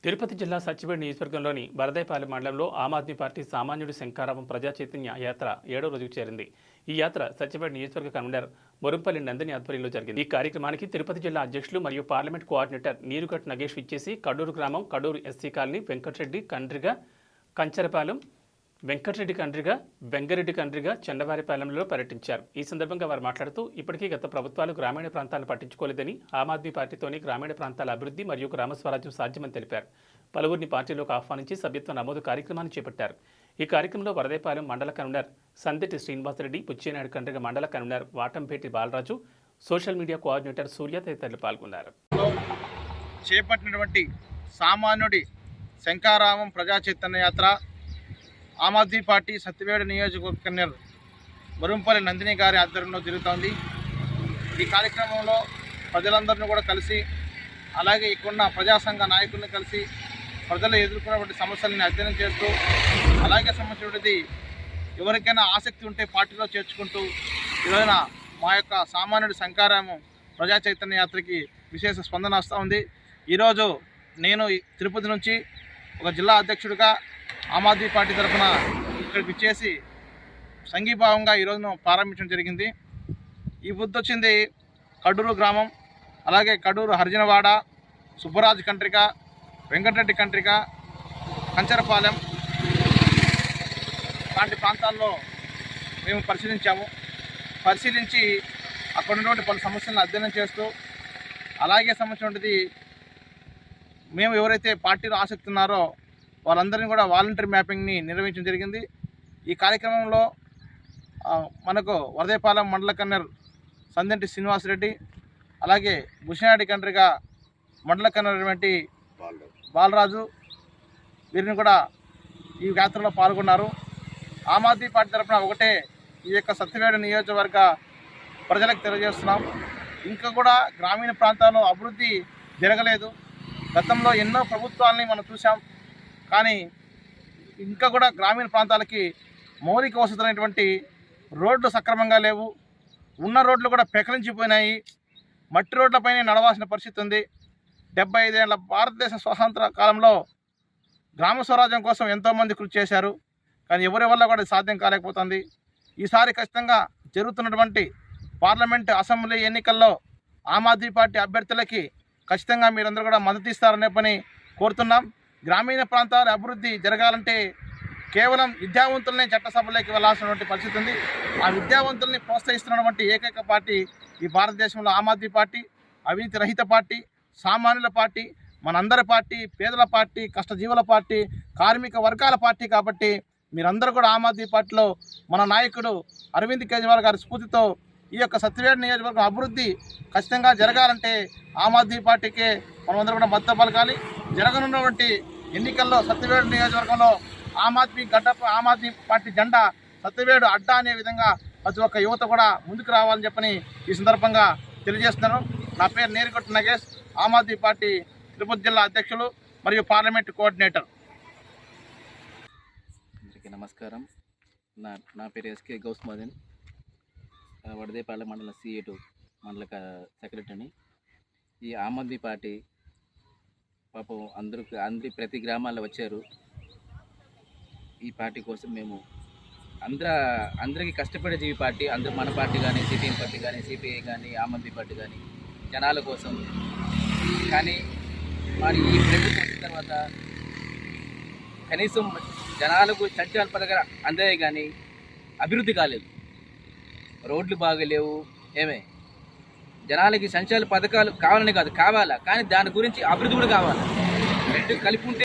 తిరుపతి జిల్లా సత్యవేడు నియోజకవర్గంలోని బరదైపాలెం మండలంలో ఆమ్ ఆద్మీ పార్టీ సామాన్యుడి శంఖారావం ప్రజా చైతన్య యాత్ర 7వ రోజుకు చేరింది. ఈ యాత్ర సత్యవేడు నియోజకవర్గ కన్వీనర్ బొరుంపల్లి నందిని ఆధ్వర్యంలో జరిగింది. ఈ కార్యక్రమానికి తిరుపతి జిల్లా అధ్యక్షులు మరియు పార్లమెంట్ కోఆర్డినేటర్ నీరుగట్ నగేష్ ఇచ్చేసి కడూరు గ్రామం, కడూరు ఎస్సీ కాలనీ, వెంకటరెడ్డి కండ్రిగ, కంచరపాలెం, వెంకటరెడ్డి కండ్రిగ, వెంగరెడ్డి కండ్రిగ, చెండవారిపాలెంలో పర్యటించారు. ఈ సందర్భంగా వారు మాట్లాడుతూ ఇప్పటికీ గత ప్రభుత్వాలు గ్రామీణ ప్రాంతాలను పట్టించుకోలేదని, ఆమ్ ఆద్మీ పార్టీతోనే గ్రామీణ ప్రాంతాల అభివృద్ధి మరియు గ్రామ స్వరాజ్యం సాధ్యమని తెలిపారు. పలువురిని పార్టీలోకి ఆహ్వానించి సభ్యత్వ నమోదు కార్యక్రమాన్ని చేపట్టారు. ఈ కార్యక్రమంలో వరదైపాలెం మండల కన్వీనర్ సందెటి శ్రీనివాసరెడ్డి, పుచ్చేనాయుడు కండ్రిగ మండల convener Vatampeti Balaraju, social media coordinator Surya తదితరులు పాల్గొన్నారు. చేపట్టినటువంటి సామాన్యుడి శంఖారావం ప్రజా చైతన్య యాత్ర ఆమ్ ఆద్మీ పార్టీ సత్యవేడు నియోజకవర్గ కన్వీనర్ బొరుంపల్లి నందిని గారి ఆధ్వర్యంలో జరుగుతోంది. ఈ కార్యక్రమంలో ప్రజలందరినీ కూడా కలిసి, అలాగే ఇక్కడున్న ప్రజా సంఘ నాయకులను కలిసి ప్రజలు ఎదుర్కొన్నటువంటి సమస్యలను అధ్యయనం చేస్తూ, అలాగే సంబంధించినది ఎవరికైనా ఆసక్తి ఉంటే పార్టీలో చేర్చుకుంటూ ఈరోజున మా యొక్క సామాన్యుడి శంఖారావం ప్రజా చైతన్య యాత్రకి విశేష స్పందన వస్తూ ఉంది. ఈరోజు నేను తిరుపతి నుంచి ఒక జిల్లా అధ్యక్షుడిగా ఆమ్ ఆద్మీ పార్టీ తరఫున ఇక్కడికి వచ్చేసి సంఘీభావంగా ఈరోజును ప్రారంభించడం జరిగింది. ఈ బుద్ధి వచ్చింది కడూరు గ్రామం, అలాగే కడూరు హరిజనవాడ, సుబ్బరాజు కంట్రిక, వెంకటరెడ్డి కంట్రిక, కంచరపాలెం లాంటి ప్రాంతాల్లో మేము పరిశీలించి అక్కడ ఉన్నటువంటి పలు సమస్యలను అధ్యయనం చేస్తూ, అలాగే సంబంధించినది మేము ఎవరైతే పార్టీలో ఆసక్తి ఉన్నారో వాళ్ళందరినీ కూడా వాలంటరీ మ్యాపింగ్ని నిర్వహించడం జరిగింది. ఈ కార్యక్రమంలో మనకు వరదైపాలెం మండల కన్వీనర్ సందెటి శ్రీనివాసరెడ్డి, అలాగే బుషనాడి కండ్రిగా మండల కన్వీనర్ బాలరాజు వీరిని కూడా ఈ యాత్రలో పాల్గొన్నారు. ఆమ్ ఆద్మీ పార్టీ తరఫున ఒకటే ఈ యొక్క సత్యవేడు నియోజకవర్గ ప్రజలకు తెలియజేస్తున్నాం, ఇంకా కూడా గ్రామీణ ప్రాంతాల్లో అభివృద్ధి జరగలేదు. గతంలో ఎన్నో ప్రభుత్వాలని మనం చూసాం, కానీ ఇంకా కూడా గ్రామీణ ప్రాంతాలకి మౌలిక వసతులైనటువంటి రోడ్లు సక్రమంగా లేవు. ఉన్న రోడ్లు కూడా పెకలించిపోయినాయి. మట్టి రోడ్లపైనే నడవాల్సిన పరిస్థితి ఉంది. 75 ఏళ్ల భారతదేశ స్వాతంత్ర కాలంలో గ్రామ స్వరాజ్యం కోసం ఎంతోమంది కృషి చేశారు, కానీ ఎవరి వల్ల కూడా సాధ్యం కాలేకపోతుంది. ఈసారి ఖచ్చితంగా జరుగుతున్నటువంటి పార్లమెంటు, అసెంబ్లీ ఎన్నికల్లో ఆమ్ ఆద్మీ పార్టీ అభ్యర్థులకి ఖచ్చితంగా మీరందరూ కూడా మద్దతు ఇస్తారనే పని కోరుతున్నాం. గ్రామీణ ప్రాంతాల అభివృద్ధి జరగాలంటే కేవలం విద్యావంతులనే చట్టసభలోకి వెళ్లాల్సినటువంటి పరిస్థితి ఉంది. ఆ విద్యావంతుల్ని ప్రోత్సహిస్తున్నటువంటి ఏకైక పార్టీ ఈ భారతదేశంలో ఆమ్ ఆద్మీ పార్టీ, అవినీతి రహిత పార్టీ, సామాన్యుల పార్టీ, మనందరి పార్టీ, పేదల పార్టీ, కష్టజీవుల పార్టీ, కార్మిక వర్గాల పార్టీ. కాబట్టి మీరందరూ కూడా ఆమ్ ఆద్మీ పార్టీలో మన నాయకుడు అరవింద్ కేజ్రీవాల్ గారి స్ఫూర్తితో ఈ యొక్క సత్యవేడు నియోజకవర్గం అభివృద్ధి ఖచ్చితంగా జరగాలంటే ఆమ్ ఆద్మీ పార్టీకే మనమందరూ కూడా మద్దతు పలకాలి. జరగనున్నటువంటి ఎన్నికల్లో సత్యవేడు నియోజకవర్గంలో ఆమ్ ఆద్మీ పార్టీ జెండా సత్యవేడు అడ్డా అనే విధంగా ప్రతి ఒక్క యువత కూడా ముందుకు రావాలని చెప్పని ఈ సందర్భంగా తెలియజేస్తున్నాను. నా పేరు నీరుగట్ నగేష్, ఆమ్ ఆద్మీ పార్టీ తిరుపతి జిల్లా అధ్యక్షులు మరియు పార్లమెంట్ కోఆర్డినేటర్. అందరికీ నమస్కారం. నా పేరు ఎస్కే గౌస్మదన్, వడదేపాలెం మండలం C8 మండల సెక్రటరీని. ఈ ఆమ్ ఆద్మీ పార్టీ పాపం అందరి ప్రతి గ్రామాల్లో వచ్చారు. ఈ పార్టీ కోసం మేము అందరికీ కష్టపడే జీవి పార్టీ. అందరూ మన పార్టీ కానీ, సిపిఎం పార్టీ కానీ, సిపిఐ కానీ, ఆమ్ ఆద్మీ పార్టీ కానీ జనాల కోసం. కానీ మరి ఈ ప్రభుత్వం వచ్చిన తర్వాత కనీసం జనాలకు సంక్షేమ పథకాలు అందాయి కానీ అభివృద్ధి కాలేదు. రోడ్లు బాగలేవు. జనాలకి సంక్షేమ పథకాలు కావాలని కాదు, కావాలా, కానీ దాని గురించి అభివృద్ధి కూడా కావాలి. రెండు కలిపి ఉంటే